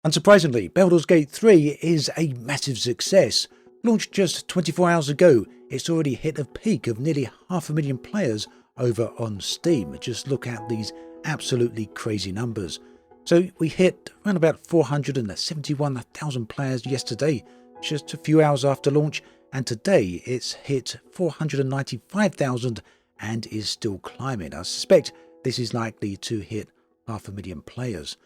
Unsurprisingly, Baldur's Gate 3 is a massive success. Launched just 24 hours ago, it's already hit a peak of nearly 500,000 players over on Steam. Just look at these absolutely crazy numbers. So we hit around about 471,000 players yesterday, just a few hours after launch, and today it's hit 495,000 and is still climbing. I suspect this is likely to hit 500,000 players.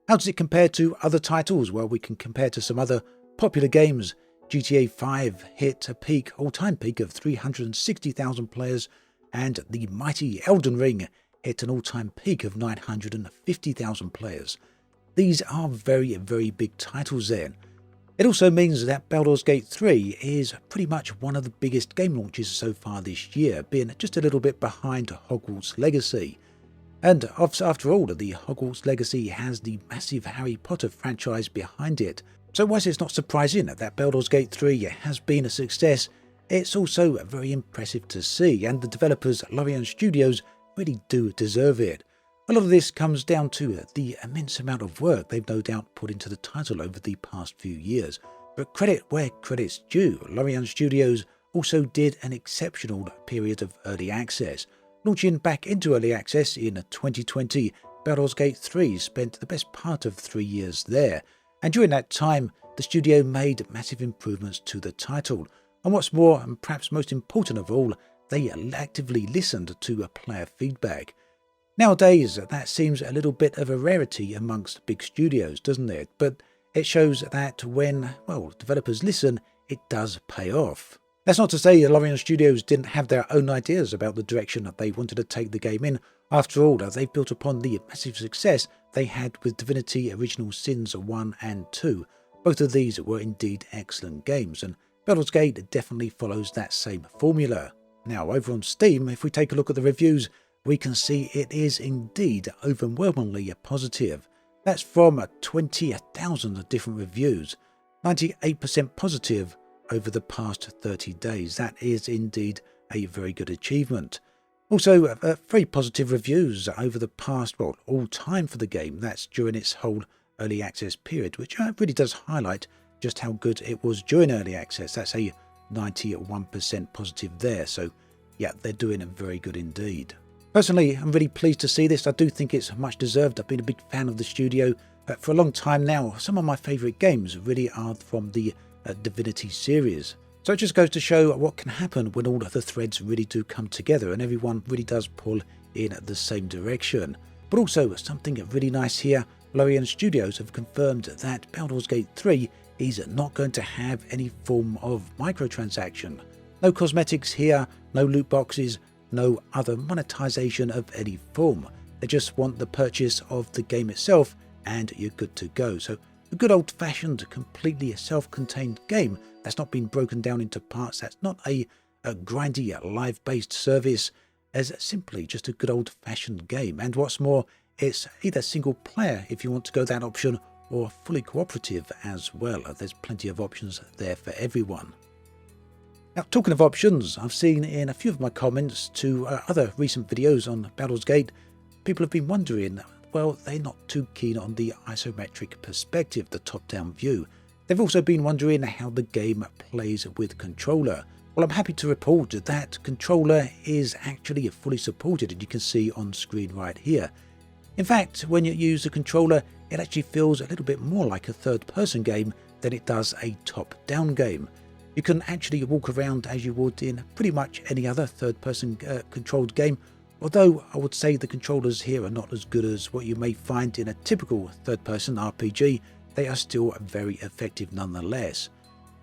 How does it compare to other titles? Well, we can compare to some other popular games. GTA 5 hit a peak, all-time peak of 360,000 players, and the mighty Elden Ring hit an all-time peak of 950,000 players. These are very, very big titles there. It also means that Baldur's Gate 3 is pretty much one of the biggest game launches so far this year, being just a little bit behind Hogwarts Legacy. And after all, the Hogwarts Legacy has the massive Harry Potter franchise behind it. So whilst it's not surprising that Baldur's Gate 3 has been a success, it's also very impressive to see, and the developers Larian Studios really do deserve it. A lot of this comes down to the immense amount of work they've no doubt put into the title over the past few years. But credit where credit's due, Larian Studios also did an exceptional period of early access. Launching back into early access in 2020, Baldur's Gate 3 spent the best part of 3 years there, and during that time the studio made massive improvements to the title. And what's more, and perhaps most important of all, they actively listened to player feedback. Nowadays that seems a little bit of a rarity amongst big studios, doesn't it? But it shows that when, well, developers listen, it does pay off. That's not to say Larian Studios didn't have their own ideas about the direction that they wanted to take the game in. After all, they've built upon the massive success they had with Divinity Original Sins 1 and 2. Both of these were indeed excellent games, and Baldur's Gate definitely follows that same formula. Now, over on Steam, if we take a look at the reviews, we can see it is indeed overwhelmingly positive. That's from 20,000 different reviews, 98% positive over the past 30 days. That is indeed a very good achievement. Also, very positive reviews over the past, well, all time for the game. That's during its whole early access period, which really does highlight just how good it was during early access. That's a 91% positive there. So yeah, they're doing it very good indeed. Personally, I'm really pleased to see this. I do think it's much deserved. I've been a big fan of the studio for a long time now. Some of my favourite games really are from the Divinity series. So it just goes to show what can happen when all of the threads really do come together and everyone really does pull in the same direction. But also something really nice here, Larian Studios have confirmed that Baldur's Gate 3 is not going to have any form of microtransaction. No cosmetics here, no loot boxes, no other monetization of any form. They just want the purchase of the game itself and you're good to go. So a good old-fashioned, completely self-contained game that's not been broken down into parts, that's not a grindy, live-based service, as simply just a good old-fashioned game. And what's more, it's either single-player if you want to go that option, or fully cooperative as well. There's plenty of options there for everyone. Now, talking of options, I've seen in a few of my comments to other recent videos on Baldur's Gate, people have been wondering, well, they're not too keen on the isometric perspective, the top-down view. They've also been wondering how the game plays with controller. Well, I'm happy to report that controller is actually fully supported, and you can see on screen right here. In fact, when you use a controller, it actually feels a little bit more like a third-person game than it does a top-down game. You can actually walk around as you would in pretty much any other third-person controlled game, although I would say the controllers here are not as good as what you may find in a typical third-person RPG. They are still very effective nonetheless.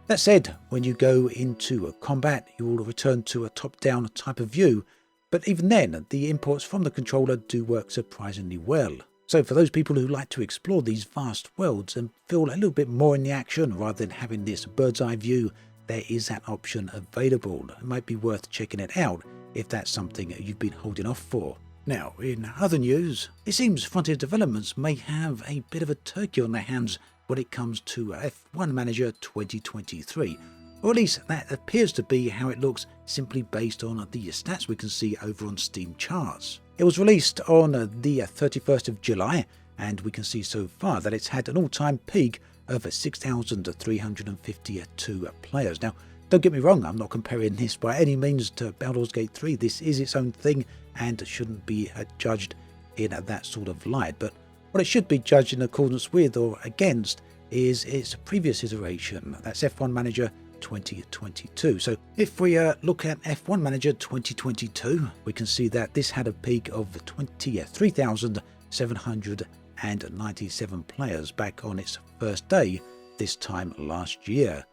That said, when you go into combat, you will return to a top-down type of view, but even then, the imports from the controller do work surprisingly well. So for those people who like to explore these vast worlds and feel a little bit more in the action rather than having this bird's eye view, there is that option available. It might be worth checking it out if that's something you've been holding off for. Now, in other news, it seems Frontier Developments may have a bit of a turkey on their hands when it comes to F1 Manager 2023, or at least that appears to be how it looks simply based on the stats we can see over on Steam charts. It was released on the 31st of July, and we can see so far that it's had an all-time peak of 6,352 players. Now, don't get me wrong, I'm not comparing this by any means to Baldur's Gate 3. This is its own thing and shouldn't be judged in that sort of light. But what it should be judged in accordance with or against is its previous iteration. That's F1 Manager 2022. So if we look at F1 Manager 2022, we can see that this had a peak of 23,797 players back on its first day this time last year.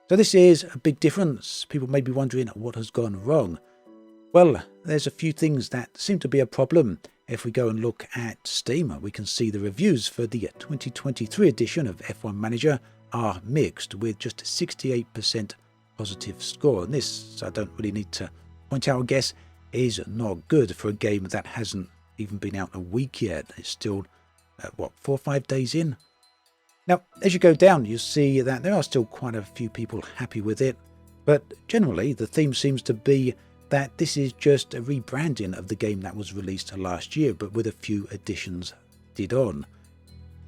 So this is a big difference. People may be wondering what has gone wrong. Well, there's a few things that seem to be a problem. If we go and look at Steam, we can see the reviews for the 2023 edition of F1 Manager are mixed, with just a 68% positive score. And this, I don't really need to point out, I guess, is not good for a game that hasn't even been out a week yet. It's still, 4 or 5 days in? Now, as you go down, you see that there are still quite a few people happy with it, but generally the theme seems to be that this is just a rebranding of the game that was released last year, but with a few additions added on.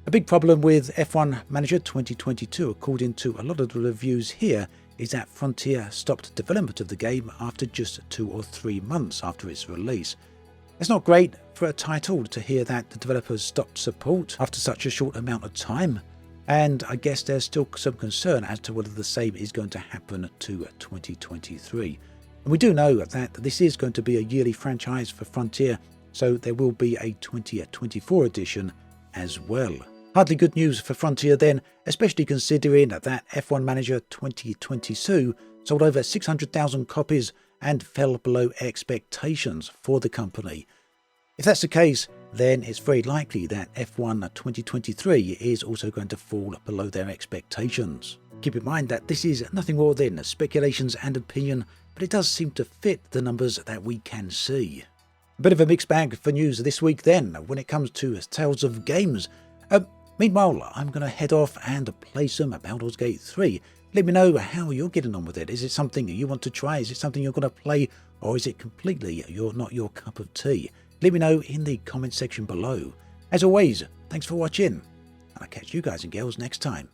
A big problem with F1 Manager 2022, according to a lot of the reviews here, is that Frontier stopped development of the game after just 2 or 3 months after its release. It's not great for a title to hear that the developers stopped support after such a short amount of time, and I guess there's still some concern as to whether the same is going to happen to 2023. And we do know that this is going to be a yearly franchise for Frontier, so there will be a 2024 edition as well. Hardly good news for Frontier then, especially considering that F1 Manager 2022 sold over 600,000 copies and fell below expectations for the company. If that's the case, then it's very likely that F1 2023 is also going to fall below their expectations. Keep in mind that this is nothing more than speculations and opinion, but it does seem to fit the numbers that we can see. A bit of a mixed bag for news this week then, when it comes to Tales of Games. Meanwhile, I'm going to head off and play some Baldur's Gate 3. Let me know how you're getting on with it. Is it something you want to try? Is it something you're going to play? Or is it completely not your cup of tea? Let me know in the comment section below. As always, thanks for watching, and I'll catch you guys and girls next time.